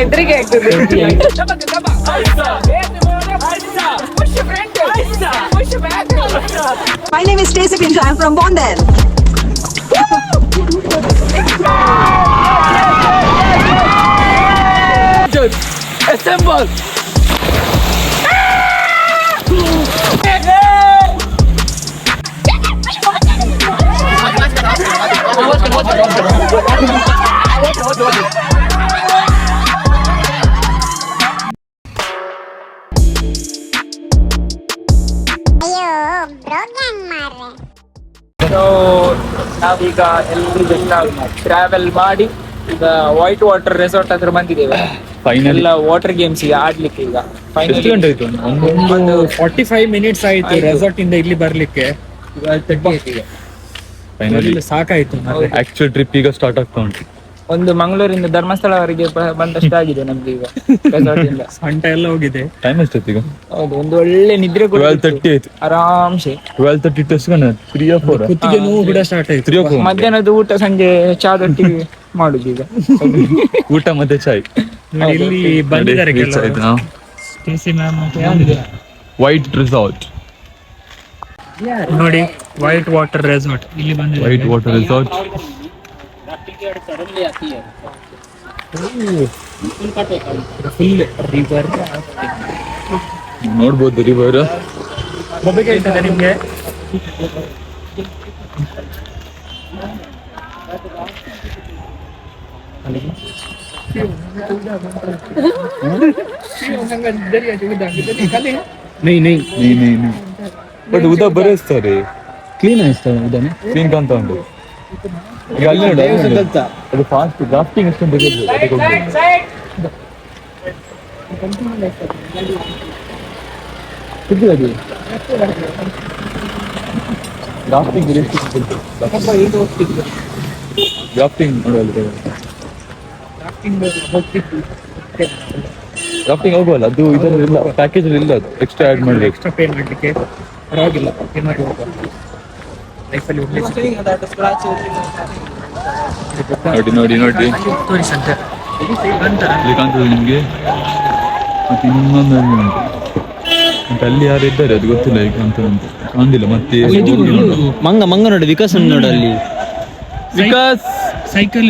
ಎದುರಿಗೆ ಆಗ್ತದೆ. My name is Stacey Pinto. I'm from Bondel. Assemble. ನಾವೀಗ ಎಲ್ಲಿ ಟ್ರಾವೆಲ್ ಮಾಡಿ ಈಗ ವೈಟ್ ವಾಟರ್ ರೆಸಾರ್ಟ್ ಹತ್ರ ಬಂದಿದ್ದೇವೆ. ಎಲ್ಲ ವಾಟರ್ ಗೇಮ್ಸ್ ಆಡ್ಲಿಕ್ಕೆ ಈಗ ಒಂದು 45 ಮಿನಿಟ್ಸ್ ಆಯ್ತು ರೆಸಾರ್ಟ್ ಇಂದ ಇಲ್ಲಿ ಬರ್ಲಿಕ್ಕೆ. ಸಾಕಾಯ್ತು. ಆಕ್ಚುಲ್ ಟ್ರಿಪ್ ಈಗ ಸ್ಟಾರ್ಟ್ ಆಗ್ತಾ ಉಂಟು. ಒಂದು ಮಂಗಳೂರಿಂದ ಧರ್ಮಸ್ಥಳವರೆಗೆ ಬಂದಷ್ಟು ಆಗಿದೆ ನಮ್ಗೆ ಈಗ ರೆಸಾರ್ಟ್ ಇಂದ. ಸಂಟ ಎಲ್ಲ ಹೋಗಿದೆ. ಟೈಮ್ ಎಷ್ಟೊತ್ತಿಗ? ಹೌದು, ಒಂದು ಒಳ್ಳೆ ನಿದ್ರೆ 12:30 ಆಯ್ತು ಆರಾಮ್ಸೆ. 12:30 ಟೆಸ್ಟ್ಗನ 3 or 4 ಕುತ್ತಿಗೆ ನೋವು ಕೂಡ ಸ್ಟಾರ್ಟ್ ಆಯ್ತು. ಮಧ್ಯಾಹ್ನದ ಊಟ ಸಂಜೆ ಚಾದೊಟ್ಟಿಗೆ ಮಾಡುದು ಈಗ. ಊಟ ಮತ್ತೆ ಚಾಯ್. ಇಲ್ಲಿ ಬಂದಿದ್ದಾರೆ ಸ್ಟೇಸಿ ಮ್ಯಾಮ್ ವೈಟ್ ರೆಸಾರ್ಟ್ ನೋಡಿ. ವೈಟ್ ವಾಟರ್ ರೆಸಾರ್ಟ್ ಇಲ್ಲಿ ಬಂದಿದೆ. White water resort full river ನೋಡ್ಬೋದು. ರಿವರ್ ಒಬ್ಬಗೆ ಹೇಳ್ತದೆ ನಿಮ್ಗೆ. ಬಟ್ ಉದಾ ಬರೆಸ್ತಾರೆ. ಕ್ಲೀನ್ ಆಯ್ತಾರೆ. ಉದಾನೆ ಕ್ಲೀನ್ ಕಾಣ್ತಾ ಉಂಟು. ಈಗ ಅಲ್ಲಿ ನೋಡಿ ಅದು ಫಾಸ್ಟ್ ಡ್ರಾಫ್ಟಿಂಗ್ ಎಷ್ಟೊಂದು ಡ್ರಾಫ್ಟಿಂಗ್ ನೋಡಲ್ಲ. ಡ್ರಾಫ್ಟಿಂಗ್ ಹೋಗುವಲ್ಲ, ಅದು ಇದರಲ್ಲಿ ಇಲ್ಲ, ಪ್ಯಾಕೇಜ್ ಅಲ್ಲಿ ಇಲ್ಲ. ಅದು ಎಕ್ಸ್ಟ್ರಾ ಆಡ್ ಮಾಡಬೇಕು. ಎಕ್ಸ್ಟ್ರಾ ಪೇ ಮಾಡಲಿಕ್ಕೆ ಪರವಾಗಿಲ್ಲ. ಲೈಫಲ್ಲಿ ನೋಡಿ ತೋರಿಸಂತೆ ಇಲ್ಲಿ ಕಾಣ್ತದೆ ನಿಮ್ಗೆ. ಮತ್ತೆ ಇನ್ನೊಂದು ಉಂಟು. ಮತ್ತೆ ಅಲ್ಲಿ ಯಾರು ಇದ್ದಾರೆ ಅದು ಗೊತ್ತಿಲ್ಲ. ಈಗ ಅಂತ ಕಾಣಿಲ್ಲ. ಮತ್ತೆ ಮಂಗ ನೋಡಿ ವಿಕಾಸ್ ನೋಡ ಅಲ್ಲಿ. ವಿಕಾಸ್ ಸೈಕಲ್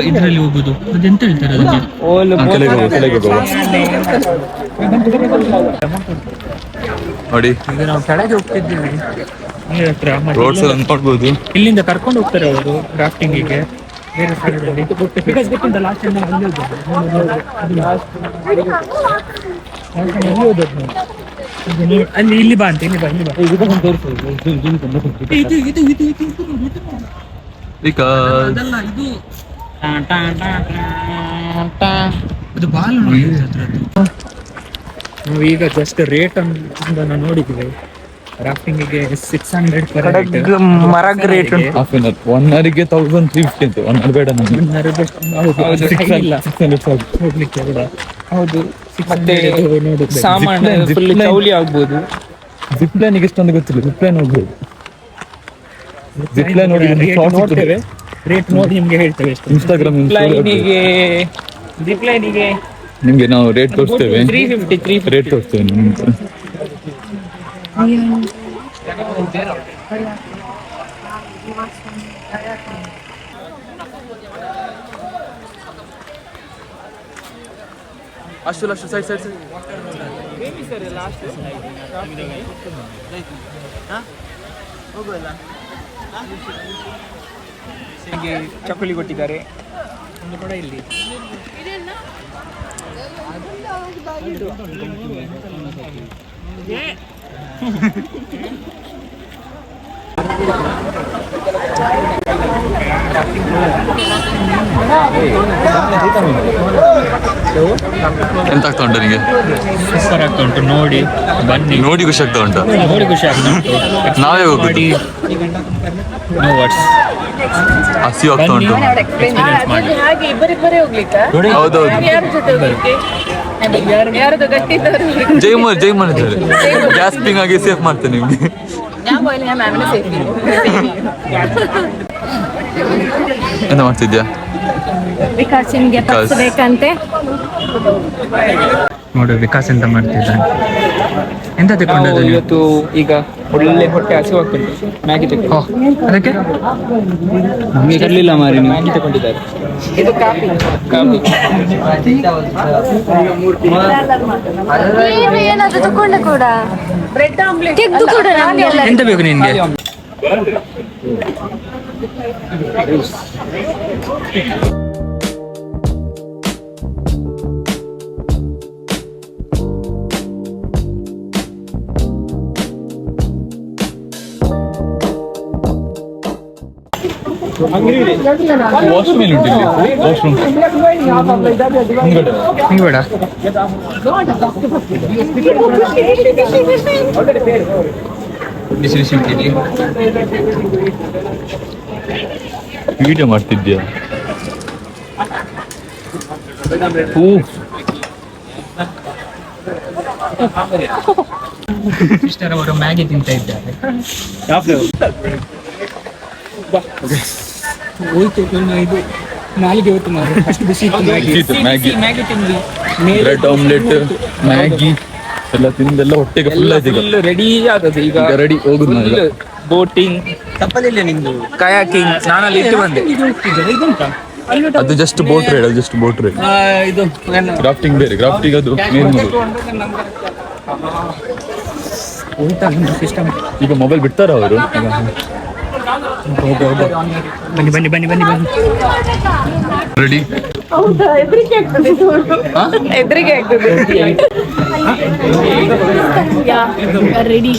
ಇದರಲ್ಲಿ ಹೋಗುದು. ಅದೆಂತ ಹೇಳ್ತಾರೆ ಅದಕ್ಕೆ? ನೋಡಿ ಈಗ ನಾವು ಕೆಳಗೆ ಹೋಗ್ತಿದ್ದೀವಿ. ರೋಡ್ಸ್ ಎಲ್ಲ ನೋಡ್ಬೋದು. ಇಲ್ಲಿಂದ ಕರ್ಕೊಂಡು ಹೋಗ್ತಾರೆ ಅವರು ರಾಫ್ಟಿಂಗಿಗೆ ಬೇರೆ ಸ್ಥಳದಲ್ಲಿ. ಬಿಕಾಸ್ ಗೊತ್ತಿಂದ ಲಾಸ್ಟ್ ಟೈಮ್ ಅಲ್ಲಿ ಅಲ್ಲಿ ಇಲ್ಲಿ ಬಾ ಅಂತ. ಇಲ್ಲಿ ಬಾ ಇದು ಬಾಲ್ ನೋಡಿ. ನಾವು ಈಗ ಜಸ್ಟ್ ರೇಟ್ ಅನ್ನು ನೋಡಿದ್ದೀವಿ. ರಾಫ್ಟಿಂಗಿಗೆ 600 ಮರಗ್ ರೇಟ್ ಹಾಫ್ ಅನ್ ಅವರ್. 1 ಅವರಿಗೆ 1350 ಅಂತ. 1 ಅವರ್ ಬೇಡ ಹೋಗ್ಲಿಕ್ಕೆ ಕೂಡ. ಹೌದು, ಮತ್ತೆ ಸಾಮಾನು ಫುಲ್ ಚೌಲಿ ಆಗ್ಬೋದು. ಜಿಪ್ ಲೈನಿಗೆ ಎಷ್ಟೊಂದು ಗೊತ್ತಿಲ್ಲ. ಜಿಪ್ ಲೈನ್ ಹೋಗ್ಬೋದು. ಜಿಪ್ ಲೈನ್ ನೋಡಿ ನೋಡ್ತೇವೆ. ರೇಟ್ ನೋಡಿ ನಿಮ್ಗೆ ಹೇಳ್ತೇವೆ. ಇನ್ಸ್ಟಾಗ್ರಾಮ್ ಜಿಪ್ ಲೈನಿಗೆ ನಿಮ್ಗೆ ನಾವು ರೇಟ್ ತೋರಿಸ್ತೇವೆ. 350 ರೇಟ್ ತೋರಿಸ್ತೇವೆ ನಿಮ್ಗೆ. ಅಷ್ಟು ಸೈಡ್ ಚಪ್ಪಲಿ ಕೊಟ್ಟಿದ್ದಾರೆ. ಒಂದು ಕೂಡ ಇಲ್ಲಿ ಎಂತ ಆಗ್ತಾ ಉಂಟು ನಿಮಗೆ? ಸೂಪರ್ ಆಗ್ತಾ ಉಂಟು. ನೋಡಿ ಬನ್ನಿ. ನೋಡಿ ಖುಷಿ ಆಗ್ತಾ ಉಂಟು. ನೋಡಿ ಖುಷಿ ಆಗ್ತಾ ಉಂಟು. ನಾವೇ ಹೋಗುದು. No words. ಹಸಿ ಆಗ್ತಾ ಉಂಟು. ಹಾಗೆ ಇಬ್ಬರಿಬ್ಬರೇ ಹೋಗ್ಲಿಕ್ಕೆ. ಹೌದೌದು. ಯಾರ ಜೊತೆ ಹೋಗ್ಲಿಕ್ಕೆ? ಯಾರದು ಗಟ್ಟಿ ಜೈಮನ್ ಇದ್ದಾರೆ. ಗ್ಯಾಸ್ಪಿಂಗ್ ಆಗಿ ಸೇಫ್ ಮಾಡ್ತೇನೆ ನಿಮ್ಗೆ. ಎಂತ ಮಾಡ್ತಿದ್ಯಾ? ವಿಕಾಸಿನ್ಗೆ ಪಪ್ಸ್ ಬೇಕಂತೆ. ನೋಡು ವಿಕಾಸ್ ಎಂತ ಮಾಡ್ತಿದ್ದಾನೆ. ಎಂತ ನಾವು ತಗೊಂಡದ್ದು ನೀವು? ಇವತ್ತು ಈಗ ಒಳ್ಳೆ ಹೊಟ್ಟೆ ಹಸಿವಾಗ್ತುಂಟು. ಮ್ಯಾಗಿ ತಗೊಂಡು ಅದಕ್ಕೆ ನಮಗೆ ತರಲಿಲ್ಲ ಮಾರಿ ನೀವು. ಮ್ಯಾಗಿ ತಗೊಂಡಿದ್ದಾರೆ. ಇದು ಕಾಫಿ ಕಾಫಿ. ನೀನು ಏನಾದ್ರು ತಗೊಂಡ ಕೂಡ ಬ್ರೆಡ್ ಆಮ್ಲೆಟ್ ತೆಗ್ದು ಕೂಡ ನಮ್ಗೆಲ್ಲ. ಎಂತ ಬೇಕು ನಿನ್ಗೆ? ವಾಶ್ರೂಮ್ ಉಂಟು ಇಲ್ಲಿ. ವಾಶ್ರೂಮ್ ಹಿಂಗೆ ಬೇಡ. ಬಿಸಿ ಬಿಸಿ ಬಿಟ್ಟಿದ್ದಿ. ವಿಡಿಯೋ ಮಾಡ್ತಿದ್ಯಾ? ಸಿಸ್ಟರ್ ಅವರು ಮ್ಯಾಗಿ ತಿಂತ ಇದ್ದಾರೆ. ಹೋಯ್ತು ಇದು ನಾಲಿಗೆ ಹೋಯ್ತು ಮಾರು. ಅಷ್ಟು ಬಿಸಿ ಇತ್ತು ಮ್ಯಾಗಿ. ಮ್ಯಾಗಿ ಮ್ಯಾಗಿ ತಿಂದ್ವಿ. ಬ್ರೆಡ್ ಆಮ್ಲೆಟ್ ಮ್ಯಾಗಿ ಎಲ್ಲ ತಿಂದೆಲ್ಲ ಹೊಟ್ಟೆಗೆ ಫುಲ್ ಆಯ್ತು. ಈಗ ರೆಡಿ ಆದದ್ದು ಈಗ ರೆಡಿ ಹೋಗುದು ನಾವು ಈಗ. ಬೋಟಿಂಗ್ ತಪ್ಪದಿಲ್ಲ ನಿಂದು. ಕಯಾಕಿಂಗ್ ನಾನಲ್ಲಿ ಇಟ್ಟು ಬಂದೆ. ಅದು ಜಸ್ಟ್ ಬೋಟ್ ರೈಡ್. ಅದು ಜಸ್ಟ್ ಬೋಟ್ ರೈಡ್. ಇದು ಗ್ರಾಫ್ಟಿಂಗ್ ಬೇರೆ. ಗ್ರಾಫ್ಟಿಂಗ್ ಅದು ಮೇನ್. ಈಗ ಮೊಬೈಲ್ ಬಿಡ್ತಾರ ಅವರು? ಬನ್ನಿ ಬನ್ನಿ ಬನ್ನಿ ಬನ್ನಿ ಬನ್ನಿ. ರೆಡಿ. ಹೆದರಿಕೆ ಆಗ್ತದೆ. ರೆಡಿ.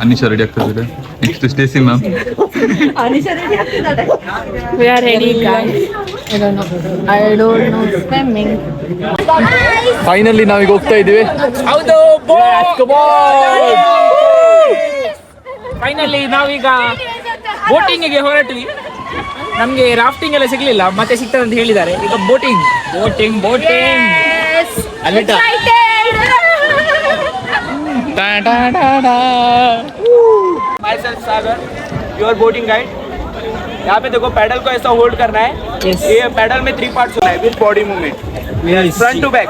ಅನಿಶಾ ರೆಡಿ ಆಗ್ತದೆ. Next Stacy ma'am. We are ready, guys. I don't know swimming. Finally ನಾವೀಗ ಹೋಗ್ತಾ ಇದೀವಿ. ಹೌದು ಫೈನಲಿ ನಾವೀಗ ಬೋಟಿಂಗಿಗೆ ಹೊರಟ್ವಿ. ನಮ್ಗೆ ರಾಫ್ಟಿಂಗ್ ಎಲ್ಲ ಸಿಗ್ಲಿಲ್ಲ, ಮತ್ತೆ ಸಿಗ್ತದೆ ಅಂತ ಹೇಳಿದ್ದಾರೆ. ಈಗ boating boating boating. myself Sagar, your boating guide. यहाँ पे देखो पैडल को ऐसा होल्ड करना है. ये पैडल में 3 पार्ट्स होना है with body movement. Front to back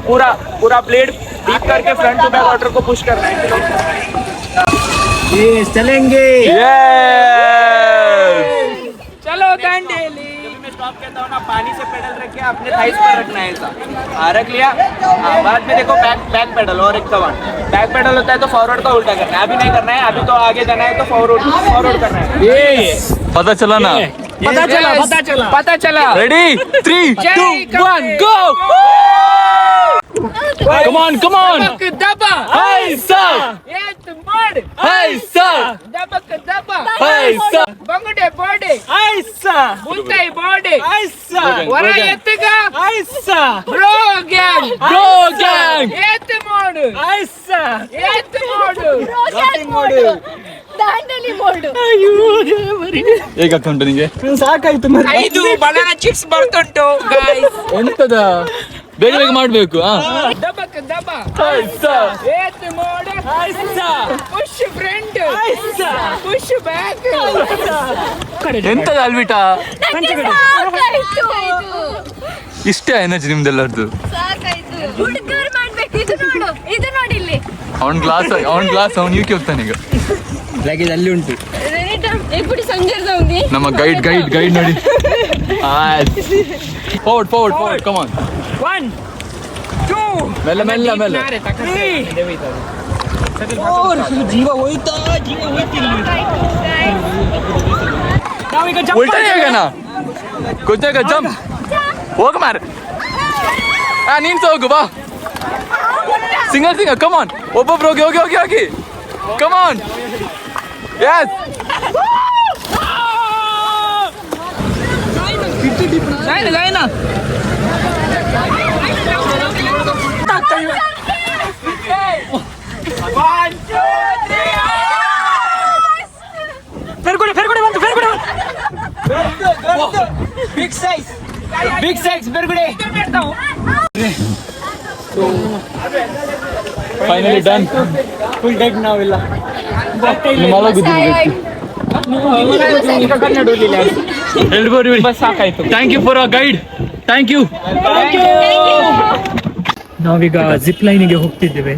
पूरा ब्लेड डीप करके फ्रंट टू बैक वाटर को पुश करना है. चलेंगे. चलो दांडेली. मैं स्टॉप कहता हूँ ना, पानी से पेडल रख के अपने थाइस पर रखना है ऐसा. रख लिया. बाद में देखो बैक पेडल और एक कवर. बैक पेडल होता है तो फॉरवर्ड का उल्टा करना है. अभी नहीं करना है, अभी तो आगे जाना है तो फॉरवर्ड करना है. पता चला ना? पता चला. Ready 3 2 1 go. Come on. दबा Hey sir. ಏತ್ ಮಾಡ್. Hey sir. ದಬ Hey sir. ಬಂಗುಡೆ ಬಾಡಿ ಬುಂತೈ ಬಾಡಿ ಹೊರ ಎತ್ತಗ ಬ್ರೋ ಗ್ಯಾಂಗ್ ಏತ್ ಮಾಡು ದಾಂಡಲಿ ಮೋಡು. ಹೇಗಾಗ್ತಾ ಉಂಟು ನಿಂಗೆ? ಸಾಕಾಯ್ತು. 5 ಬನಾನಾ ಚಿಪ್ಸ್ ಬರ್ತುಂಟು ಗೈಸ್. ಎಂತದ ಬೇಗ ಬೇಗ ಮಾಡ್ಬೇಕು. ದಬ ಏತ್ ಮಾಡು. Push front push back. ಎಂತದ ಅಲ್ಬಿಟಾ? ಸಾಕಾಯ್ತು. ಇಷ್ಟೇ ಎನರ್ಜಿ ನಿಮ್ದೆಲ್ಲರದು. ಸಾಕಾಯ್ತು. ಹುಡುಗರು ಮಾಡ್ಬೇಕು. ಇದು ನೋಡಿಲ್ಲಿ. ಅವನ್ ಗ್ಲಾಸ್ ಅವ್ನು ಯೂಕೆ ಹೋಗ್ತಾನೆ ಈಗ. ಲಗೇಜ್ ಅಲ್ಲಿ ಉಂಟು. ಎప్పుడు ಸಂಜರ್ ಜಾऊंगी. ನಮ್ಮ ಗೈಡ್ ನೋಡಿ. Forward come on. 1 2 ಮೆಲ್ಲ. ಜೀವ ಹೋಯ್ತಾ. ಉಲ್ಟಾ ಹೇಗನ ಕುತ್ತಾಗ ಜಂಪ್ ಹೋಗ ಮಾರ. ನೀನ್ ಹೋಗು ಬಾ. Single come on. ಒಬ್ಬೊಬ್ರು ಹೋಗಿ ಕಮ್ ಆನ್. ಯಸ್. ಜಾಯ್ನ ಫೆರ್ಗುಡೆ ಬಂತು. बिग साइज बेरगुडे. Finally done. ಫುಲ್ ಡೆಡ್ ನಾವೆಲ್ಲ. ಕನ್ನಡ ಬಸ್ ಸಾಕಾಯ್ತು. Thank you for a guide. Thank you. ನಾವೀಗ ಜಿಪ್ ಲೈನಿಗೆ ಹೋಗ್ತಿದ್ದೇವೆ.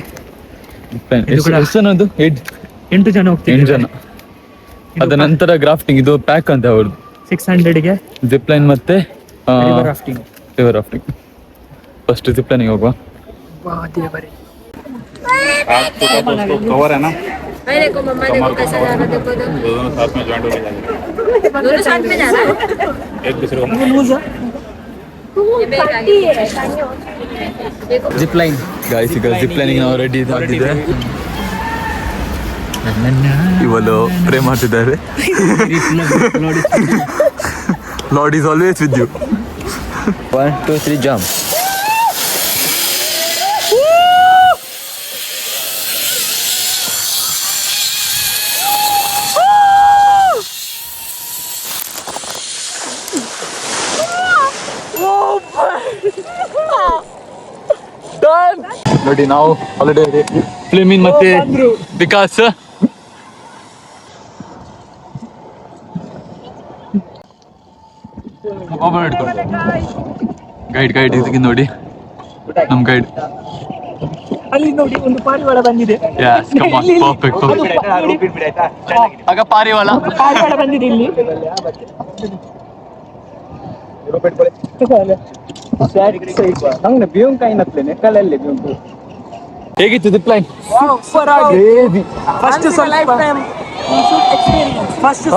ಎಷ್ಟು ಜನದ್ದು? 8 ಜನ ಹೋಗ್ತಿದ್ದೇವೆ. 8 ಜನ. ಅದ ನಂತರ ಗ್ರಾಫ್ಟಿಂಗ್ ಇದು ಪ್ಯಾಕ್ ಅಂತ ಅವ್ರದ್ದು 600ಗೆ ಜಿಪ್ ಲೈನ್ ಮತ್ತೆ river rafting. River rafting. First zip ಲೈನಿಗೆ ಹೋಗುವ. कवर है ना मैंने को मम्मा देखो कैसा जाना देखो तो दोनों साथ में ज्वाइंट होके जाएंगे दोनों साथ में जाना एक दूसरे को ಜಿಪ್ ಲೈನ್ ಗಾಯ್ಸ್ ಈಗ ಜಿಪ್ ಲೈನಿಗೆ ನಾವು ರೆಡಿ ಆಗಿದ್ದೆ. ಇವರು ಪ್ರೇ ಮಾಡ್ತಿದ್ದಾರೆ. Lord is always with you. 1 2 3 jump. ನೋಡಿ ನಾವು ಆಲ್ರೆಡಿ ಫ್ಲೇಮಿನ್ ಮತ್ತೆ ವಿಕಾಸ್ ಗೈಡ್ ಇದಕ್ಕೆ ನೋಡಿ ನಮ್ ಗೈಡ್ ಅಲ್ಲಿ ನೋಡಿ ಒಂದು ಪಾರಿವಾಳ ಬಂದಿದೆ. ಪರ್ಫೆಕ್ಟ್. ಆಗ ಪಾರಿವಾಳ ಬಂದಿದೆ ಇಲ್ಲಿ. ಹೇಗಿತ್ತು ಜಿಪ್ ಲೈನ್? ಫಸ್ಟ್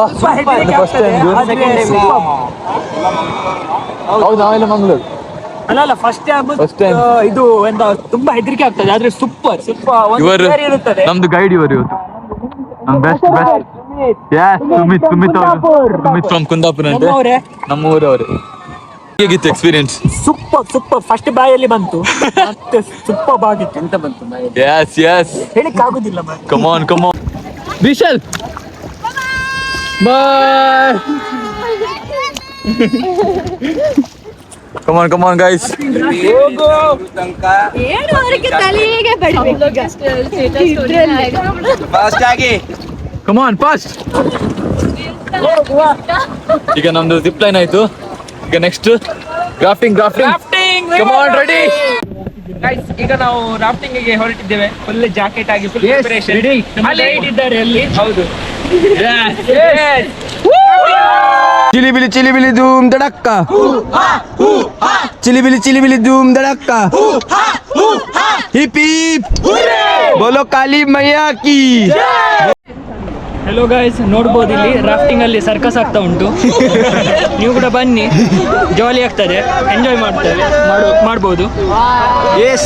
ಹೌದು ನಾವೆಲ್ಲ ಮಂಗಳೂರು. ಅಲ್ಲ ಫಸ್ಟ್ First time. ಇದು ಎಂತ ತುಂಬಾ ಹೆದರಿಕೆ ಆಗ್ತದೆ ಆದ್ರೆ ಸೂಪರ್ ಇವರು ಇರುತ್ತದೆ. ನಮ್ದು ಗೈಡ್ ಇವರು ಇವತ್ತು ನಮ್ ಬೆಸ್ಟ್ ಸುಮಿತ್ ಫ್ರಮ್ ಕುಂದಾಪುರ ಅಂತೆ, ನಮ್ಮವರೇ. ನಮ್ಮ ಊರವರು. ಹೇಗಿತ್ತು ಎಕ್ಸ್ಪೀರಿಯನ್ಸ್? ಸೂಪರ್ ಫಸ್ಟ್ ಬಾಯಲ್ಲಿ ಬಂತು ಮತ್ತೆ ಸೂಪರ್ ಆಗಿತ್ತು. ಎಂತ ಬಂತು ಯಸ್ ಹೇಳಿಕ್ ಆಗುದಿಲ್ಲ ಮಾರ್ರೆ. Come on whistle boy. Come on guys. 7:30ಕ್ಕೆ ತಲೆಗೆ ಬಡಿಬೇಕು. फास्ट आगे ಕಮ್ ಆನ್ ಫಾಸ್ಟ್. ಈಗ ನಮ್ದು ಜಿಪ್ ಲೈನ್ ಆಯ್ತು. ಈಗ next rafting. Come on ready guys, ಈಗ ನಾವು ರಾಫ್ಟಿಂಗ್ ಗೆ ಹೊರಟಿದ್ದೇವೆ. ಫುಲ್ ಜಾಕೆಟ್ ಆಗಿ ಫುಲ್ ಪ್ರಿಪರೇಷನ್. ಅಲ್ಲಿ ಇದ್ದಾರೆ ಅಲ್ಲಿ. ಹೌದು. ಚಿಲಿಬಿಲಿ ಧೂಮ್ ದಡಕ್ಕ. ಚಿಲಿಬಿಲಿ ಧೂಮ್ ದಡಕ್ಕ. ಹಿಪ್ ಹಿಪ್ ಬೋಲೋ ಕಾಲಿ ಮೈಯಾ ಕಿ. ಹೆಲೋ ಗೈಸ್, ನೋಡ್ಬೋದು ಇಲ್ಲಿ ರಾಫ್ಟಿಂಗ್ ಅಲ್ಲಿ ಸರ್ಕಸ್ ಆಗ್ತಾ ಉಂಟು. ನೀವು ಕೂಡ ಬನ್ನಿ, ಜಾಲಿ ಆಗ್ತದೆ, ಎಂಜಾಯ್ ಮಾಡ್ಬೋದು. Yes.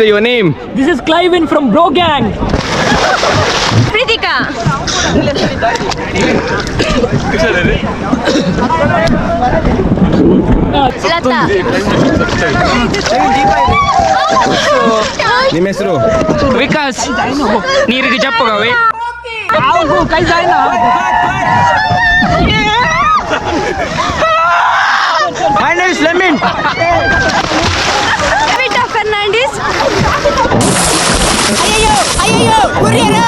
Say your name. This is Clavin from bro gang. Preethika Latha ನಿಮ್ಮ ಹೆಸರು? ವಿಕಾಸ್ ನೀರಿಗೆ ಜಪ್ಪಗವೆ. My name is Lemin. Rita Fernandez. ಅಯ್ಯೋ ಕುರಿಯರು.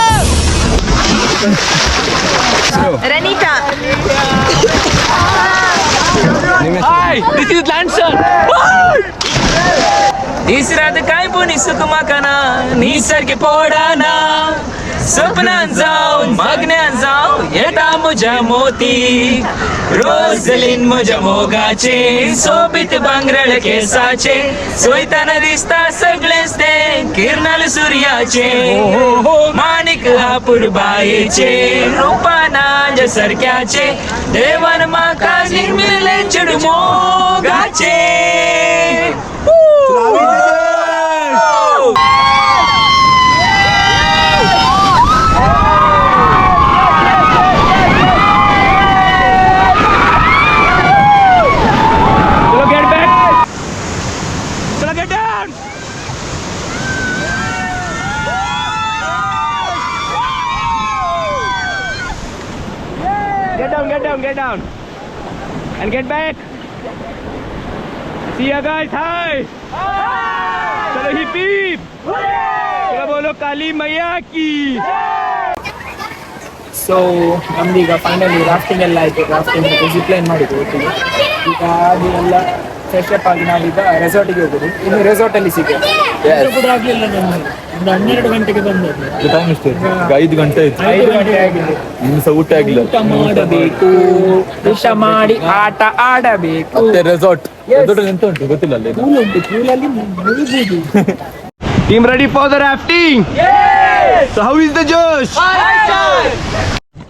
ರನಿತಾ. This is Lancer. तिसऱ्यात काय पण सुख माकाना निसर्ग पोडाना स्वप्नात जाऊन मागण्यात जाऊ येता मुझ्या मोती रोजलीन मुझ्या मोगाचे सोबीत बांगरळ केसाचे सोयताना दिसता सगळेच ते किरणाल सूर्याचे माणिक हापूर बायेचे रूपाना जसरक्याचे देवान माका निर्मिले चिडमोगाचे. Get down and get back. See ya guys. Hi. चलो हिप हिप. चलो बोलो काली मैया की. ಸೊ ನಮ್ದೀಗ ಫೈನಲಿ ರಾಫ್ಟಿಂಗ್ ಎಲ್ಲ ಆಯ್ತು. ರಾಫ್ಟಿಂಗ್ ಮತ್ತು ಜಿಪ್ಲೈನ್ ಮಾಡಿದ್ವಿ ಒಟ್ಟಿಗೆ. ಈಗ ಅದು ಎಲ್ಲ ಫ್ರೆಶ್ ಅಪ್ ಆಗಿ ನಾವೀಗ ರೆಸಾರ್ಟಿಗೆ ಹೋಗೋದು. ಇನ್ನು ರೆಸಾರ್ಟಲ್ಲಿ ಸಿಗೋದು. ಕೂಡ ಆಗ್ಲಿಲ್ಲ ನಮ್ಗೆ. ಒಂದು 12 ಗಂಟೆಗೆ ಬಂದದ್ದು. ಟೈಮ್ ಎಷ್ಟು? 5 ಗಂಟೆ ಆಯ್ತು. 5 ಗಂಟೆ ಆಗಿದೆ. ಇನ್ನು ಸಹ ಊಟ ಆಗಿಲ್ಲ. ಊಟ ಮಾಡಬೇಕು, ಊಟ ಮಾಡಿ ಆಟ ಆಡಬೇಕು. ಮತ್ತೆ ರೆಸಾರ್ಟ್ ಎಂತ ಉಂಟು ಗೊತ್ತಿಲ್ಲ ಅಲ್ಲಿ. ಪೂಲ್ ಉಂಟು, ಪೂಲಲ್ಲಿ ಮುಳುಗುವುದು. Team ready for the rafting? Yes! So how is the Josh?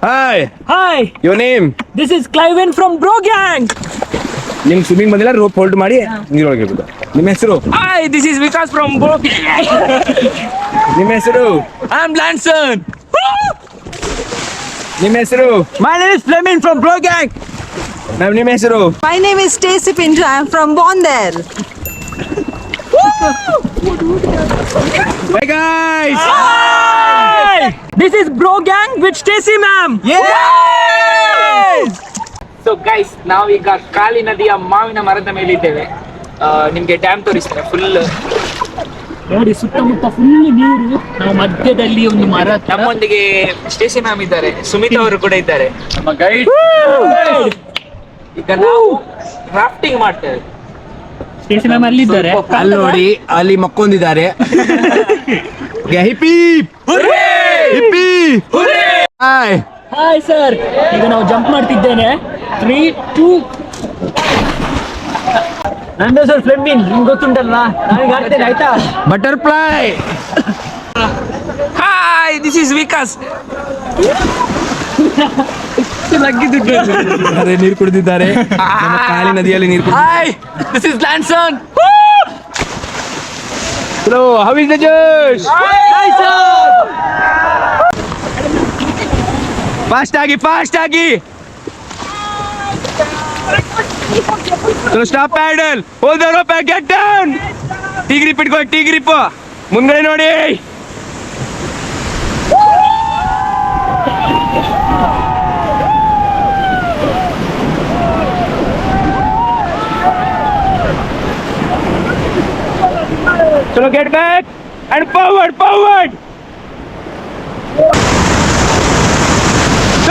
Hi. Hi, Your name? this is Cliven from Bro Gang. ನಿಮ್ಗೆ ಸ್ವಿಮ್ಮಿಂಗ್ ಬಂದಿಲ್ಲ, ರೋಪ್ ಹೋಲ್ಡ್ ಮಾಡಿ ನೀರೊಳಗೆ ಇರ್ಬೋದು. ನಿಮ್ಮ ಹೆಸರು? Hi, this is Vikas from Bro Gang. ನಿಮ್ಮ ಹೆಸರು? I'm Lanson. ನಿಮ್ಮ ಹೆಸರು? My name is Fleming from Bro Gang. Ma'am ನಿಮ್ಮ ಹೆಸರು? My name is Stacey Pinto. I'm from Bondel. Bye guys. Hi, this is Bro Gang with Stacy ma'am. So guys, ನಾವೀಗ ಕಾಳಿ ನದಿಯ ಮಾವಿನ ಮರದ ಮೇಲೆ ಇದ್ದೇವೆ. ನಿಮ್ಗೆ ಡ್ಯಾಮ್ ತೋರಿಸ್ತೇನೆ ಫುಲ್. ನೋಡಿ ಸುತ್ತಮುತ್ತ ಫುಲ್ ನೀರು. ನಾವು ಮಧ್ಯದಲ್ಲಿ ಒಂದು ಮರ. ನಮ್ಮೊಂದಿಗೆ ಸ್ಟೇಸಿ ಮ್ಯಾಮ್ ಇದ್ದಾರೆ, ಸುಮಿತ್ ಅವರು ಕೂಡ ಇದ್ದಾರೆ, ನಮ್ಮ ಗೈಡ್. ಈಗ ನಾವು ರಾಫ್ಟಿಂಗ್ ಮಾಡ್ತೇವೆ. ಸ್ಟೇಸಿ ಮ್ಯಾಮ್ ಅಲ್ಲಿದ್ದಾರೆ. ಅಲ್ಲಿ ನೋಡಿ, ಅಲ್ಲಿ ಮಕ್ಕೊಂದಿದ್ದಾರೆ. Hippie hippie. Hi hi sir, ಈಗ ನಾವು ಜಂಪ್ ಮಾಡ್ತಿದ್ದೇನೆ. 3, 2. ನನ್ನ ಹೆಸರು ಫ್ಲೆಮಿಂಗ್, ನಿಮ್ಗೆ ಗೊತ್ತುಂಟಲ್ಲ, ನನಗೆ ಆಡ್ತೇನೆ ಆಯ್ತಾ. Butterfly. Hi, this is Vikas. ಅದೇ ನೀರು ಕುಡಿದಿದ್ದಾರೆ. ನಮ್ಮ ಕಾಳಿ ನದಿಯಲ್ಲಿ ನೀರು ಕುಡಿದಿದ್ದಾರೆ. Hi, this is Lanson. Hello, how is the Josh? Fast ಆಗಿ. Stop paddle. Hold the rope and get down. T grip ಇಟ್ಕೊಳ್ಳಿ, ಟೀ ಗ್ರಿಪ್. ಮುಂದ್ಗಡೆ ನೋಡಿ. ಚಲೋ, get back and forward.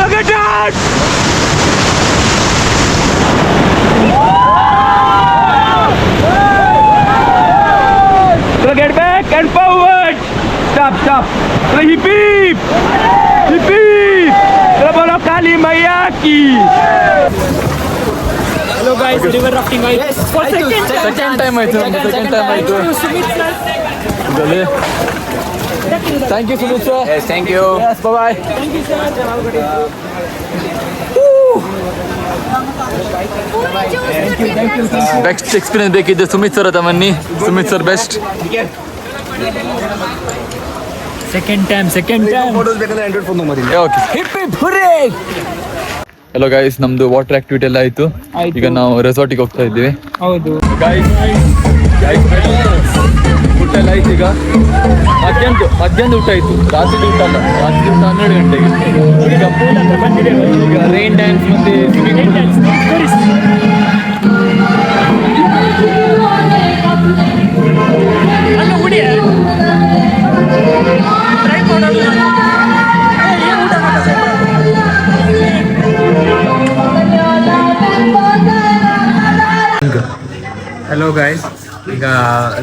Look at that! So get back and forward. Stop. So hip. So bolo Kali Maiya ki. Hello guys, river rafting ಆಯ್ತು. Second time ಆಯ್ತು. Thank you Sumit sir. Yes, thank you. Yes, bye. Best experience ಬೇಕಿದ್ದೆ Sumit sir ಹತ್ರ ಬನ್ನಿ. Sumit sir best. Second time. Photos ಬೇಕಂದ್ರೆ android phone ತೊಗೊಂಬರ್ತೀನಿ. Okay. Hello guys, ನಮ್ದು water activity ಎಲ್ಲ ಆಯ್ತು. ಈಗ ನಾವು ರೆಸಾರ್ಟಿಗೆ ಹೋಗ್ತಾ ಇದ್ದೀವಿ. ಹೌದು ಗೈಸ್, ಊಟ ಎಲ್ಲ ಆಯ್ತು. ಈಗ ಮಧ್ಯಾಹ್ನದ ಊಟ ಆಯ್ತು, ರಾತ್ರಿ ಊಟ ಅಲ್ಲ. ರಾತ್ರಿ ಊಟ 12 ಗಂಟೆಗೆ. ಈಗ ರೈನ್ ಡ್ಯಾನ್ಸ್ ಮತ್ತೆ ಸ್ವಿಮ್ಮಿಂಗ್ ಹಲೋ ಗಾಯ್ಸ್, ಈಗ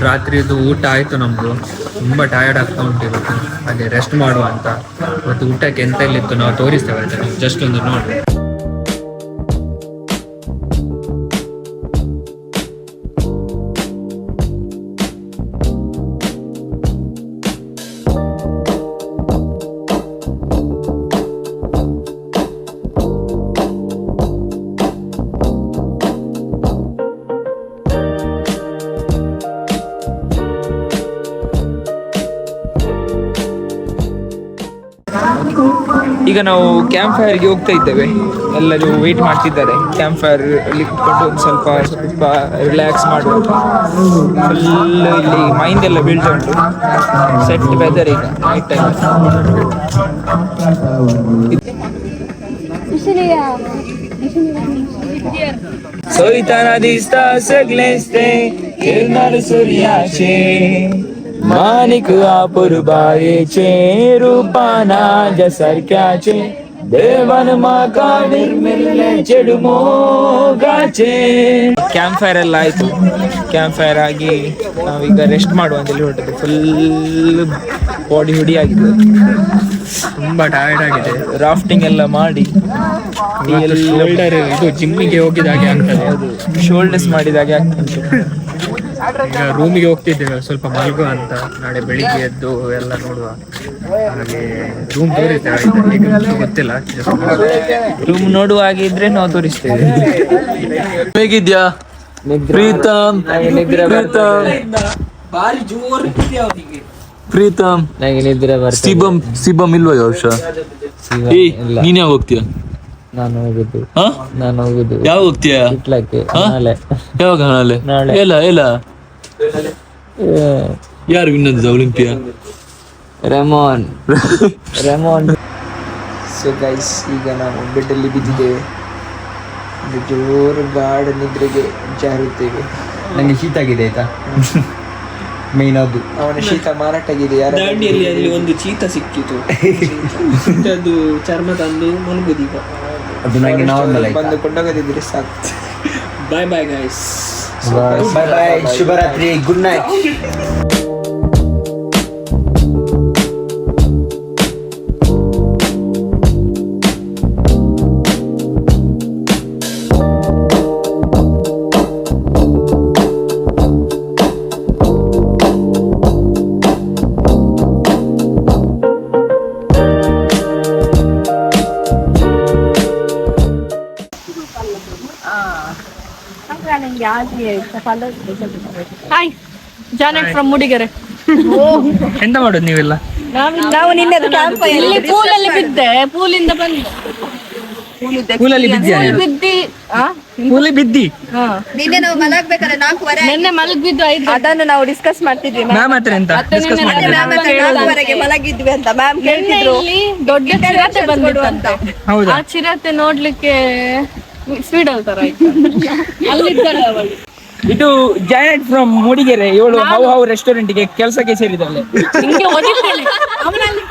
ರಾತ್ರಿದು ಊಟ ಆಯಿತು ನಮ್ಮದು. ತುಂಬ ಟಯರ್ಡ್ ಆಗ್ತಾ ಉಂಟು ಇವತ್ತು, ಹಾಗೆ ರೆಸ್ಟ್ ಮಾಡುವ ಅಂತ. ಇವತ್ತು ಊಟಕ್ಕೆ ಎಂತೆಲ್ಲ ಇತ್ತು ನಾವು ತೋರಿಸ್ತೇವೆ ಆಯ್ತಾ, ನೀವು ಜಸ್ಟ್ ಒಂದು ನೋಡಿ. ಈಗ ನಾವು ಕ್ಯಾಂಪ್ ಫೈರ್ಗೆ ಹೋಗ್ತಾ ಇದ್ದೇವೆ. ಎಲ್ಲರೂ ವೇಟ್ ಮಾಡ್ತಿದ್ದಾರೆ. ಕ್ಯಾಂಪ್ ಫೈರ್ ಅಲ್ಲಿ ಕುತ್ಕೊಂಡು ಒಂದು ಸ್ವಲ್ಪ ರಿಲ್ಯಾಕ್ಸ್ ಮಾಡುವಾಗ ಫುಲ್ ಇಲ್ಲಿ ಮೈಂಡ್ ಎಲ್ಲ ಬೀಳ್ತಾ ಉಂಟು. ಸೆಟ್ ವೆದರ್ ಈಗ night time. Soitana dista segleste kirnar suryache manik apur bayeche rupana jasar kyache ದೇವನ ಮಗ ನಿರ್ಮಿಲ್ಲೆ ಚೆಡು ಮೋಗಾಚೆ. ಕ್ಯಾಂಪ್ ಫೈರ್ ಎಲ್ಲ ಆಯ್ತು. ಕ್ಯಾಂಪ್ ಫೈರ್ ಆಗಿ ನಾವೀಗ ರೆಸ್ಟ್ ಮಾಡುವ ಅಂತೇಳಿ ಹೊರಟದ್ದು. ಫುಲ್ ಬಾಡಿ ಹುಡಿ ಆಗಿದೆ, ತುಂಬಾ ಟಯರ್ಡ್ ಆಗಿದೆ. ರಾಫ್ಟಿಂಗ್ ಎಲ್ಲ ಮಾಡಿ ಶೋಲ್ಡರ್ ಇದು ಜಿಮ್ಮಿಗೆ ಹೋಗಿದ ಹಾಗೆ ಆಗ್ತದೆ. ಶೋಲ್ಡರ್ಸ್ ಮಾಡಿದಾಗೆ ಆಗ್ತದೆ. ಈಗ ರೂಮಿಗೆ ಹೋಗ್ತಿದ್ದೇವೆ, ಸ್ವಲ್ಪ ಮಲ್ಗು ಅಂತ. ನಾಳೆ ಬೆಳಿಗ್ಗೆ ಎದ್ದು ಎಲ್ಲ ನೋಡುವ. ಹಾಗೆ ರೂಮ್ ತೋರಿಸ್ತೇವೆ, ಈಗ ಗೊತ್ತಿಲ್ಲ. ರೂಮ್ ನೋಡುವ ಹಾಗೆ ಇದ್ರೆ ನಾವು ತೋರಿಸ್ತೇವೆ. ಹೇಗಿದ್ಯಾ ಪ್ರೀತಮ್? ಪ್ರೀತಮ್ ನಂಗೆ ನಿದ್ರೆ ಬರ್ತದೆ. ಸಿಬಮ್ ಇಲ್ವಾ ಈ ವರ್ಷ? ನೀನ್ ಯಾವಾಗ ಹೋಗ್ತೀಯ? ನಾನು ಹೋಗುದು ಹಾ? ನಾನು ಹೋಗುದು ಯಾವಾಗ ಹೋಗ್ತೀಯ? ಇಟ್ಲಕ್ಕೆ ಹಾ? ನಾಳೆ. ಯಾವಾಗ ನಾಳೆ? ನಾಳೆ. ಎಲ್ಲ ಯಾರು ವಿನ್ನದ್ದು ಒಲಿಂಪಿಯಾ? ರೆಮೋನ್. ಸೊ ಗೈಸ್, ಈಗ ನಾವು ಬೆಡ್ಡಲ್ಲಿ ಬಿದ್ದಿದ್ದೇವೆ. ಒಂದು ಜೋರು ಗಾಢ ನಿದ್ರೆಗೆ ಜಾರುತ್ತೇವೆ. ನಂಗೆ ಶೀತ ಆಗಿದೆ ಆಯ್ತಾ. ಮೇನ್ ಅದು ಅವನ ಶೀತ ಮಾರಾಟಾಗಿದೆ. ದಾಂಡಿಯಲ್ಲಿ ಅಲ್ಲಿ ಒಂದು ಚೀತ ಸಿಕ್ಕಿತು. ಅದು ಚರ್ಮ ತಂದು ಮಲಗುದೀಗ. ಅದು ನಂಗೆ ನಾರ್ಮಲ್ ಆಯ್ತಾ. ಬಂದು ಕೊಂಡೋಗದಿದ್ರೆ ಸಾಕು. ಬಾಯ್ ಬಾಯ್ ಗೈಸ್. ಬಾಯ್ ಬಾಯ್, ಶುಭರಾತ್ರಿ, good night. Hi, Janet from Mudigere. ಎಂತ ಮಾಡೋದು ನೀವೆಲ್ಲ? ನಾವು ನಿನ್ನೆ ಕ್ಯಾಂಪ್ ಇಲ್ಲಿ ಪೂಲಲ್ಲಿ ಬಿದ್ದೆ, ಪೂಲಿಂದ ಬಂದೆ. ಪೂಲಲ್ಲಿ ಬಿದ್ದಿಯಾ? ಪೂಲಿ ಬಿದ್ದಿ? ನಿನ್ನೆ ನಾವು ಮಲಗ್ಬೇಕಾದ್ರೆ 4:15 ನಿನ್ನೆ ಮಲಗಿದ್ದು 5. ಅದನ್ನು ನಾವು ಡಿಸ್ಕಸ್ ಮಾಡ್ತಿದ್ವಿ. ಮ್ಯಾಮ್ ಹತ್ರ ಎಂತ ಡಿಸ್ಕಸ್ ಮಾಡಿದ್ರೆ? ಮ್ಯಾಮ್ ಹತ್ರ 4:15 ಮಲಗಿದ್ವಿ ಅಂತ ಮ್ಯಾಮ್ ಕೇಳ್ತಿದ್ರು. ಇಲ್ಲಿ ದೊಡ್ಡ ಚಿರತೆ ಬಂದಿತ್ತು ಅಂತ. ಹೌದಾ? ಆ ಚಿರತೆ ನೋಡ್ಲಿಕ್ಕೆ ಸ್ವೀಡಲ್ ತರ ಆಯ್ತು. ಅಲ್ಲಿದ್ದಾಳೆ ಅವಳು. ಇದು ಜಾನೆಟ್ ಫ್ರಮ್ ಮೂಡಿಗೆರೆ. ಇವಳು ಹೌ ರೆಸ್ಟೋರೆಂಟ್ಗೆ ಕೆಲಸಕ್ಕೆ ಸೇರಿದ್ದಾಳೆ. ಹಿಂಗೆ ಓದಿದ್ದೇನೆ ಅವನಲ್ಲಿ.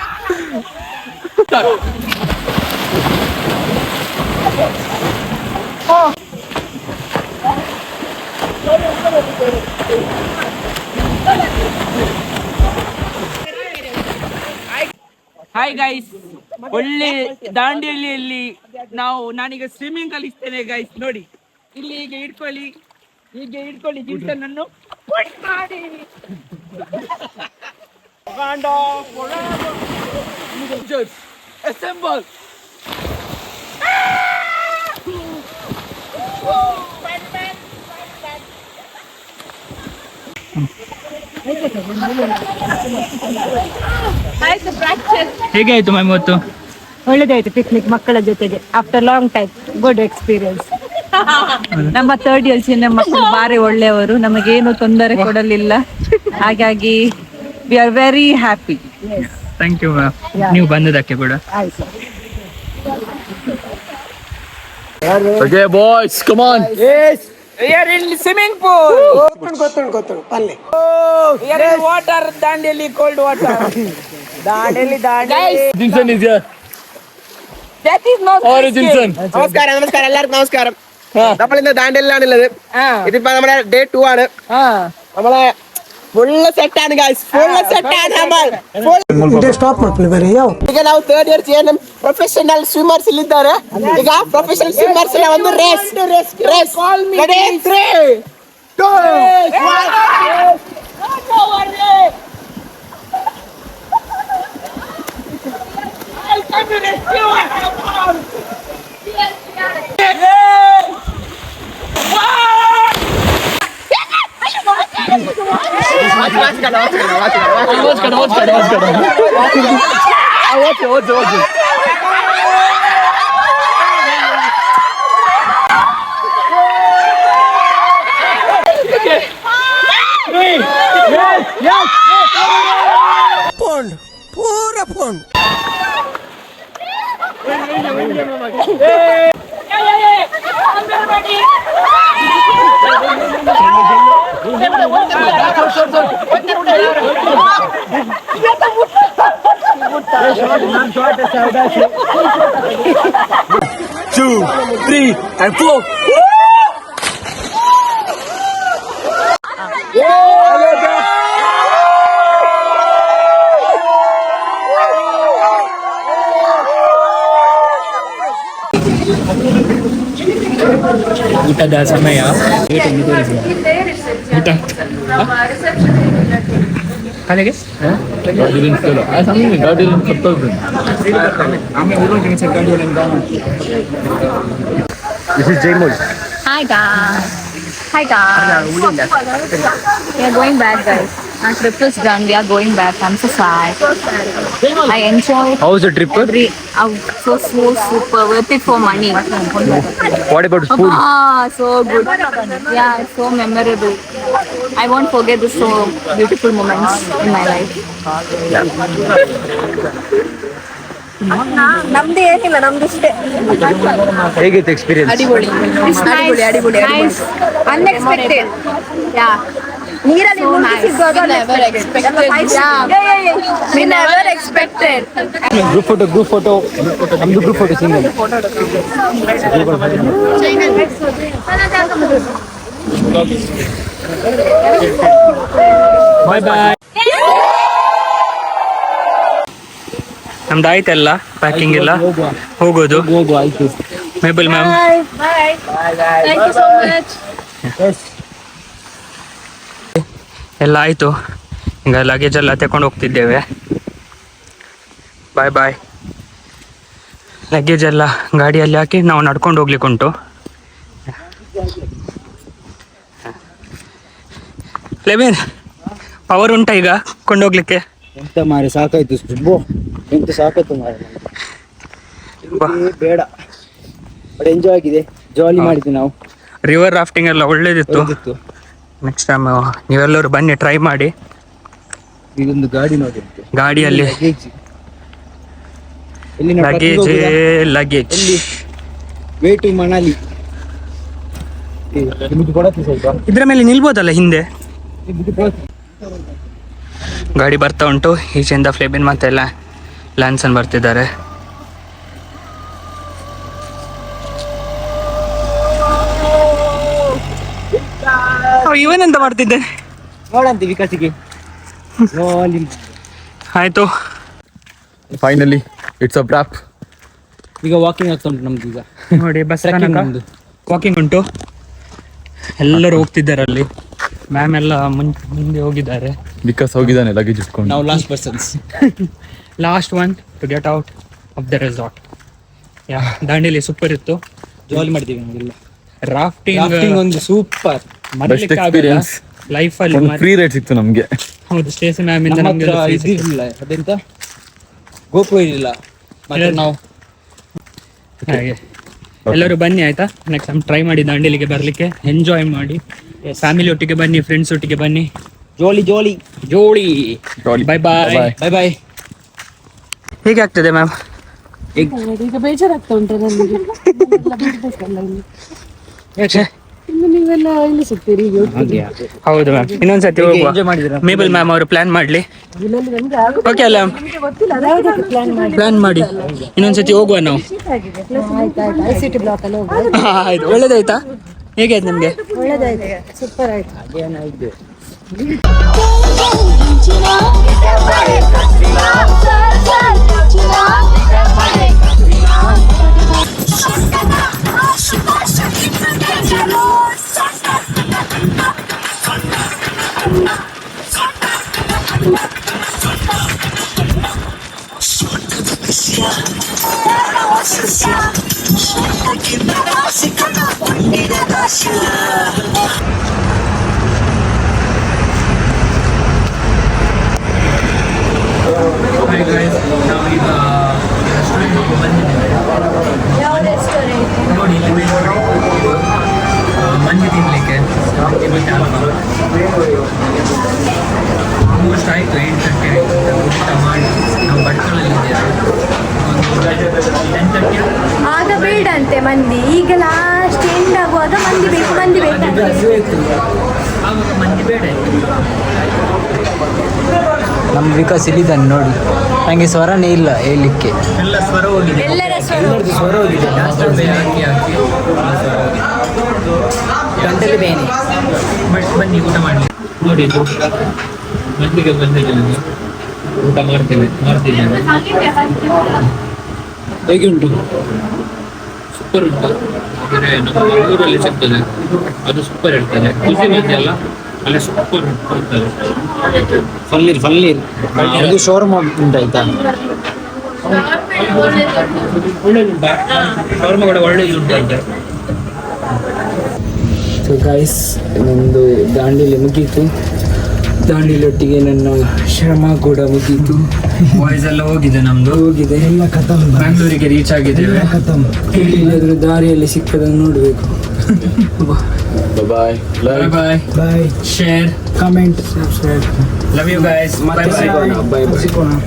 ಹಾಯ್ ಗೈಸ್, ಒಳ್ಳೆ ದಾಂಡೇಲಿಯಲ್ಲಿ ನಾನೀಗ ಸ್ವಿಮ್ಮಿಂಗ್ ಕಲಿಸ್ತೇನೆ ಗೈಸ್. ನೋಡಿ, ಇಲ್ಲಿ ಹೀಗೆ ಇಟ್ಕೊಳ್ಳಿ ಜಿಂಟನ್ ಅನ್ನು ಮಾಡಿ. Assemble. ಹೇಗೆ ಆಯ್ತು ಮ್ಯಾಮ್ ಇವತ್ತು? ಒಳ್ಳೆದಾಯ್ತು ಪಿಕ್ನಿಕ್ ಮಕ್ಕಳ ಜೊತೆಗೆ. After long time good experience. ನಮ್ಮ 3rd year senior ಮಕ್ಕಳು ಬಾರಿ ಒಳ್ಳೆಯವರು, ನಮಗೇನು ತೊಂದರೆ ಕೊಡಲಿಲ್ಲ. ಹಾಗಾಗಿ we are very happy. Thank you ma'am, ನೀವು ಬಂದದಕ್ಕೆ ಕೂಡ. Okay boys, come on. Yes, we are in swimming pool. Gottun palle. We are in water, Dandeli cold water. Dandeli. Guys, Jinson is here. that is not. Or Jinson. നമസ്കാരം എല്ലാവർക്കും നമസ്കാരം. നമ്മളിന്ന് ദാണ്ടേലിലാണുള്ളത്. ഇതിപ്പോ നമ്മുടെ day 2 ആണ്. നമ്മളെ ഫുള്ള് സെറ്റ് ആണ് guys, full set ആണ് നമ്മൾ. ಈಗ ನಾವು 3rd year ചെയ്യുന്ന ಪ್ರೊಫೆಷನಲ್ ಸ್ವಿಮ್ಮರ್ಸ್ ಇಲ್ಲಿದ್ದಾರೆ. ಈಗ ಪ್ರೊಫೆಷನಲ್ ಸ್ವಿಮ್ಮರ್ಸ್ ಒಂದು race ready 3 2 1. I'll come to rescue us. 2, 3, and 4. ಊಟದ ಸಮಯ. ಊಟ ಅಲ್ಲಿಗೆ This is Jay Moj. Hi guys. Hi guys. We are going back, guys. Our trip is done. We are going back. I'm so sad. I enjoyed How was the trip? so super worth it for money. What about food? So good. Yeah, it's so memorable. I won't forget this so beautiful moments in my life. ನಮ್ದು ಏನಿಲ್ಲ, ನಮ್ದು ಇಷ್ಟೇ. ಹೇಗಿತ್ತು experience? It's nice. Unexpected. Yeah. ನೀರಲ್ಲಿ So nice. ಮುಳುಗಿಸಿದ್ದು ಅದು Never unexpected. We never expected. Group photo ನಮ್ದು group photo single. ಬಾಯ್ ಬಾಯ್. ನಮ್ದು ಆಯ್ತಲ್ಲ ಪ್ಯಾಕಿಂಗ್ ಎಲ್ಲ, ಹೋಗೋದು. Am able ma'am Thank you so much. ಎಲ್ಲ ಆಯಿತು. ಈಗ ಲಗೇಜ್ ಎಲ್ಲ ತಗೊಂಡು ಹೋಗ್ತಿದ್ದೇವೆ. ಬಾಯ್ ಬಾಯ್. ಲಗೇಜ್ ಎಲ್ಲ ಗಾಡಿಯಲ್ಲಿ ಹಾಕಿ ನಾವು ನಡ್ಕೊಂಡು ಹೋಗ್ಲಿಕ್ಕೆ ಉಂಟು. ಲೆವಿನ್ ಪವರ್ ಉಂಟಾ ಈಗ ಕೊಂಡೋಗ್ಲಿಕ್ಕೆ? ಎಂತ ಮಾರಿ ಸಾಕಾಯ್ತು ಸುಬ್ಬು, ಎಂತ ಸಾಕಾಯ್ತು ಮಾರಿ. ಬೇಡ, ಬಟ್ ಎಂಜಾಯ್ ಆಗಿದೆ, ಜಾಲಿ ಮಾಡಿದ್ವಿ ನಾವು. ರಿವರ್ ರಾಫ್ಟಿಂಗ್ ಎಲ್ಲ ಒಳ್ಳೇದಿತ್ತು. ನೆಕ್ಸ್ಟ್ ಟೈಮ್ ನೀವೆಲ್ಲರೂ ಬನ್ನಿ, ಟ್ರೈ ಮಾಡಿ. ಇದೊಂದು ಗಾಡಿ ನೋಡಿ, ಗಾಡಿಯಲ್ಲಿ ಲಗೇಜ್ ವೇ ಟು ಮನಾಲಿ. ಇದ್ರ ಮೇಲೆ ನಿಲ್ಬೋದಲ್ಲ ಹಿಂದೆ? ಗಾಡಿ ಬರ್ತಾ ಉಂಟು. ಈಚೆಯಿಂದ ಫ್ಲೇಬಿನ್ ಮತ್ತೆಲ್ಲ ಲ್ಯಾನ್ಸನ್ ಬರ್ತಿದ್ದಾರೆ. ಇವನೆಂತ ಮಾಡ್ತಿದ್ದೆ ನೋಡಂತ ವಿಕಾಸಿಗೆ. ಆಯ್ತು, ಫೈನಲಿ ಇಟ್ಸ್ ಅ ವ್ರಾಪ್. ಈಗ ವಾಕಿಂಗ್ ಆಗ್ತಾ ಉಂಟು ನಮ್ದು. ಈಗ ನೋಡಿ ಬಸ್ ನಮ್ದು ವಾಕಿಂಗ್ ಉಂಟು. ಎಲ್ಲರೂ ಹೋಗ್ತಿದ್ದಾರೆ ಅಲ್ಲಿ. ಮ್ಯಾಮ್ ಎಲ್ಲ ಮುಂದೆ ಹೋಗಿದ್ದಾರೆ. ವಿಕಾಸ್ ಹೋಗಿದ್ದಾನೆ ಲಗೇಜ್ ಇಟ್ಕೊಂಡು. ನಾವು last persons, last one to get out of the resort. Yeah, Dandeli super ಇತ್ತು, ಜಾಲಿ ಮಾಡಿದ್ದೀವಿ ನಾವೆಲ್ಲ. ರಾಫ್ಟಿಂಗ್ ಒಂದು ಸೂಪರ್ ಬೆಸ್ಟ್ ಎಕ್ಸ್ಪೀರಿಯನ್ಸ್ ಲೈಫ್ ಅಲ್ಲಿ. ಫ್ರೀ ರೈಡ್ ಸಿಕ್ತು ನಮ್ಗೆ. ಹೌದು, ಸ್ಟೇಸಿ ಮ್ಯಾಮ್ ಇಂದ ನಮ್ಗೆ ಇದಿರಲಿಲ್ಲ, ಅದೆಂತ ಗೋಪು ಇರಲಿಲ್ಲ. ಮತ್ತೆ ನಾವು ಹಾಗೆ ಎಲ್ಲರೂ ಬನ್ನಿ ಆಯ್ತಾ. ನೆಕ್ಸ್ಟ್ ಟೈಮ್ ಟ್ರೈ ಮಾಡಿ ದಾಂಡೇಲಿಗೆ ಬರ್ಲಿಕ್ಕೆ, ಎಂಜಾಯ್ ಮಾಡಿ. ಫ್ಯಾಮಿಲಿ ಒಟ್ಟಿಗೆ ಬನ್ನಿ, ಫ್ರೆಂಡ್ಸ್ ಒಟ್ಟಿಗೆ ಬನ್ನಿ. ಜೋಲಿ ಜೋಲಿ ಜೋಳಿ. Jolly. ಬಾಯ್ ಬಾಯ್. ಬಾಯ್ ಬಾಯ್. ಹೇಗೆ ಆಗ್ತದೆ ಮ್ಯಾಮ್? ಈಗ ಬೇಜಾರಾಗ್ತಾ ಉಂಟು ನನಗೆ. ಇನ್ನು ನೀವೆಲ್ಲ ಇಲ್ಲಿ ಸಿಗ್ತೀರಿ ಈಗ ಒಟ್ಟಿಗೆ. ಹೌದು ಮ್ಯಾಮ್, ಇನ್ನೊಂದ್ಸತಿ ಹೋಗುವ. ಮೇಬಲ್ ಮ್ಯಾಮ್ ಅವರು ಪ್ಲಾನ್ ಮಾಡ್ಲಿ. ಓಕೆ ಅಲ್ಲ, ಪ್ಲಾನ್ ಮಾಡಿ ಇನ್ನೊಂದ್ಸತಿ ಹೋಗುವ ನಾವು. ಆಯ್ತಾಯ್ತು, ICT ಬ್ಲಾಕ್ ಅಲ್ಲಿ ಹೋಗುವ. ಆಯ್ತು, ಒಳ್ಳೇದಾಯ್ತಾ? ಹೇಗಾಯ್ತು ನಿಮ್ಗೆ? ಒಳ್ಳೇದಾಯ್ತು, ಸೂಪರ್ ಆಯ್ತು. ನಾವೀಗ ರೆಸ್ಟೋರೆಂಟ್ಗೆ ಬಂದಿದ್ದೇವೆ. ನೋಡಿ ಇಲ್ಲಿ ಮಂದಿ ತಿನ್ನಲಿಕ್ಕೆ ಆಲ್ಮೋಸ್ಟ್ ಆಯಿತು. 8:30 ಊಟ ಮಾಡಿ ನಾವು ಭಟ್ಕಳಲ್ಲಿದ್ದೇವೆ. ಒಂದು 10:30 ಆಗ ಬೇಡ ಅಂತೆ ಮಂದಿ, ಈಗ ಲಾಸ್ಟ್ ಎಂಡ್ ಆಗುವಾಗ ಮಂದಿ ಬೇಕು. ನಮ್ಮ ವಿಕಾಸ್ ಇಲ್ಲಿದ್ದಾನೆ ನೋಡಿ, ನನಗೆ ಸ್ವರನೇ ಇಲ್ಲ ಹೇಳಲಿಕ್ಕೆ. ಎಲ್ಲ ಸ್ವರ ಹೋಗಿದೆ, ಎಲ್ಲರ ಸ್ವರ ಹೋಗಿದೆ, ಹಾಕಿ ಗಂಟಲು ಬೇನೆ. ಬಟ್ ಬನ್ನಿ ಊಟ ಮಾಡಲಿ. ನೋಡಿ ಮಲ್ಲಿಗೆ ಬಂದಿದ್ದೇನೆ, ಊಟ ಮಾಡ್ತಿದ್ದೇನೆ. ಹೇಗೆ ಉಂಟು? ಸೂಪರ್ ಉಂಟು. ಅಂದರೆ ನಮ್ಮ ಮಂಗಳೂರಲ್ಲಿ ಸಿಗ್ತದೆ, ಅದು ಸೂಪರ್ ಇರ್ತದೆ. ಖುಷಿ ಅಲ್ಲ, ಅಲ್ಲಿ ಸೂಪರ್ ಇರ್ತದೆ. ಫನ್ನೀರ್ ಅದು ಶೋರ್ಮ ಉಂಟಾಯ್ತಾ? ಒಳ್ಳೇದುಂಟಾ? ಶವರ್ಮ ಕೂಡ ಒಳ್ಳೇದುಂಟಂತೆ. ಸೊ ಗೈಸ್, ನಂದು ದಾಂಡೇಲಿ ಮುಗೀತು. ದಾಂಡೇಲಿಯೊಟ್ಟಿಗೆ ನನ್ನ ಶ್ರಮ ಕೂಡ ಮುಗೀತು. ವಾಯ್ಸ್ ಎಲ್ಲ ಹೋಗಿದೆ, ನಮ್ದು ಹೋಗಿದೆ, ಎಲ್ಲ ಖತಮ್. ಬ್ಯಾಂಗ್ಳೂರಿಗೆ ರೀಚ್ ಆಗಿದ್ದೇವೆ. ಖತಮ್. ಇಲ್ಲಾದ್ರೂ ದಾರಿಯಲ್ಲಿ ಸಿಕ್ಕದನ್ನು ನೋಡಬೇಕು. Bye bye bye, share comment, subscribe. Love you guys. ಮತ್ತೆ ಸಿಗೋಣ. ಬಾಯ್ ಬಾಯ್.